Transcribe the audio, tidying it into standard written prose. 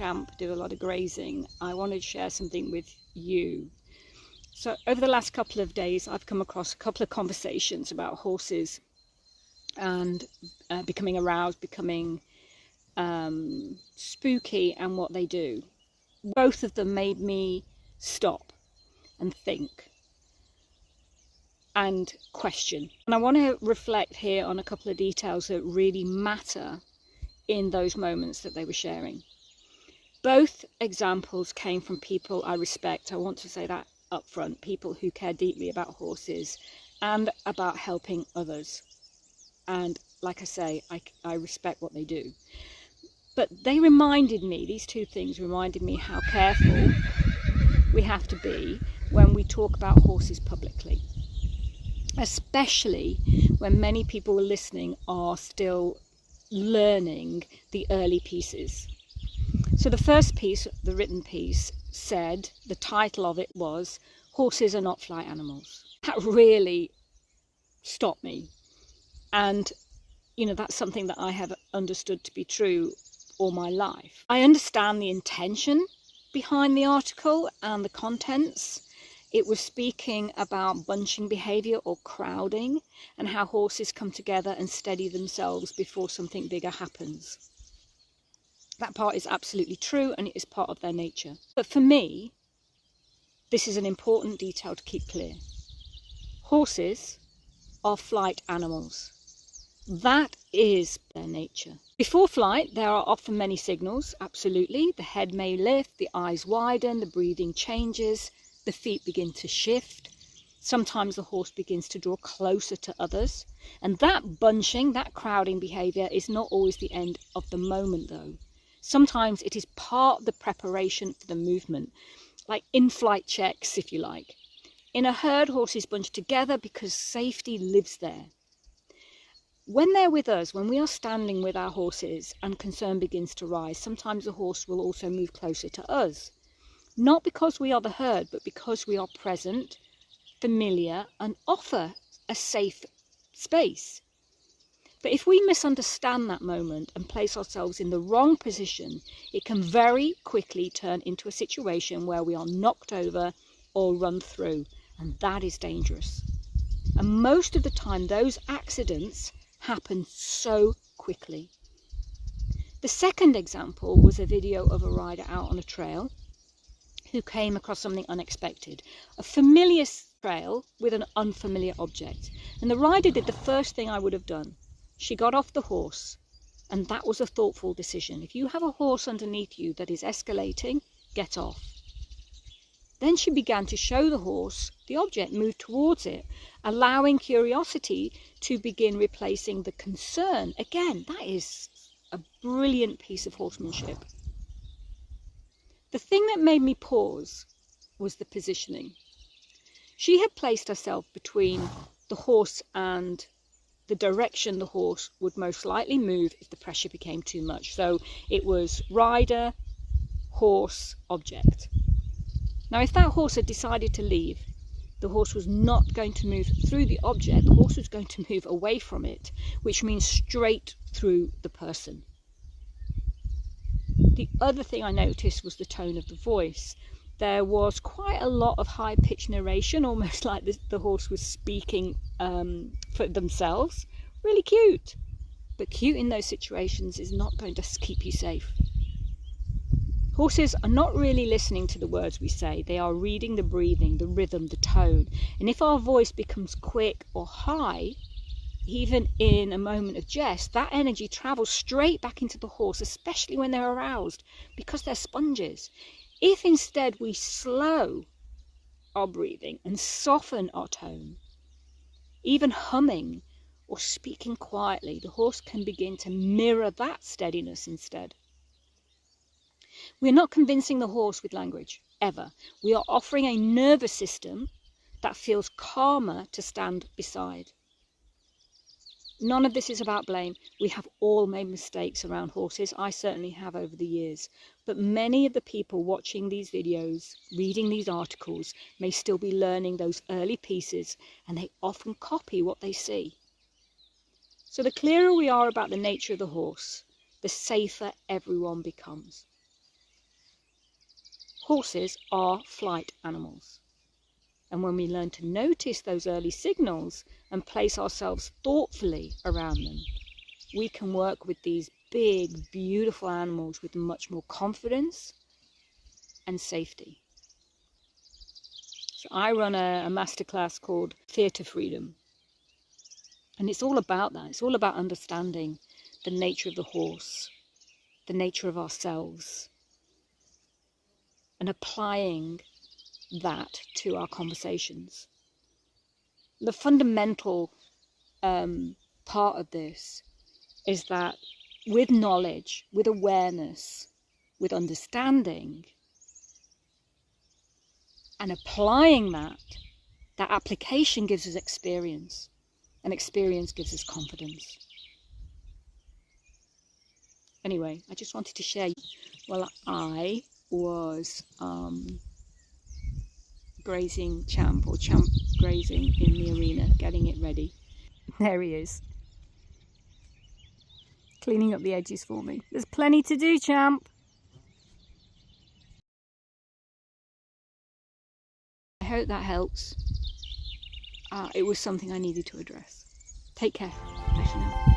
champ, do a lot of grazing, I wanted to share something with you. So over the last couple of days, I've come across a couple of conversations about horses and becoming aroused, becoming spooky, and what they do. Both of them made me stop and think and question. And I want to reflect here on a couple of details that really matter in those moments that they were sharing. Both examples came from people I respect. I want to say that up front. People who care deeply about horses and about helping others. And like I say, I respect what they do. But they reminded me, these two things reminded me how careful we have to be when we talk about horses publicly. Especially when many people listening are still learning the early pieces. So the first piece, the written piece, said, the title of it was, "Horses are not flight animals." That really stopped me. And, you know, that's something that I have understood to be true all my life. I understand the intention behind the article and the contents. It was speaking about bunching behaviour or crowding and how horses come together and steady themselves before something bigger happens. That part is absolutely true, and it is part of their nature. But for me, this is an important detail to keep clear. Horses are flight animals. That is their nature. Before flight, there are often many signals, absolutely. The head may lift, the eyes widen, the breathing changes, the feet begin to shift. Sometimes the horse begins to draw closer to others. And that bunching, that crowding behaviour is not always the end of the moment though. Sometimes it is part of the preparation for the movement, like in-flight checks, if you like. In a herd, horses bunch together because safety lives there. When they're with us, when we are standing with our horses and concern begins to rise, sometimes the horse will also move closer to us. Not because we are the herd, but because we are present, familiar, and offer a safe space. But if we misunderstand that moment and place ourselves in the wrong position, it can very quickly turn into a situation where we are knocked over or run through, and that is dangerous. And most of the time, those accidents happen so quickly. The second example was a video of a rider out on a trail who came across something unexpected, a familiar trail with an unfamiliar object. And the rider did the first thing I would have done. She got off the horse, and that was a thoughtful decision. If you have a horse underneath you that is escalating, get off. Then she began to show the horse the object, move towards it, allowing curiosity to begin replacing the concern. Again, that is a brilliant piece of horsemanship. The thing that made me pause was the positioning. She had placed herself between the horse and the direction the horse would most likely move if the pressure became too much. So it was rider, horse, object. Now, if that horse had decided to leave, the horse was not going to move through the object, the horse was going to move away from it, which means straight through the person. The other thing I noticed was the tone of the voice. There was quite a lot of high-pitched narration, almost like the horse was speaking for themselves. Really cute. But cute in those situations is not going to keep you safe. Horses are not really listening to the words we say. They are reading the breathing, the rhythm, the tone. And if our voice becomes quick or high, even in a moment of jest, that energy travels straight back into the horse, especially when they're aroused, because they're sponges. If instead we slow our breathing and soften our tone, even humming or speaking quietly, the horse can begin to mirror that steadiness instead. We're not convincing the horse with language, ever. We are offering a nervous system that feels calmer to stand beside. None of this is about blame. We have all made mistakes around horses. I certainly have over the years. But many of the people watching these videos, reading these articles, may still be learning those early pieces, and they often copy what they see. So the clearer we are about the nature of the horse, the safer everyone becomes. Horses are flight animals. And when we learn to notice those early signals and place ourselves thoughtfully around them, we can work with these big, beautiful animals with much more confidence and safety. So I run a masterclass called Theatre Freedom. And it's all about that. It's all about understanding the nature of the horse, the nature of ourselves, and applying that to our conversations. The fundamental part of this is that with knowledge, with awareness, with understanding, and applying that application gives us experience, and experience gives us confidence. Anyway, I just wanted to share. Well, I was grazing Champ grazing in the arena, getting it ready. There he is, cleaning up the edges for me. There's plenty to do, Champ. I hope that helps. It was something I needed to address. Take care. Bye for now.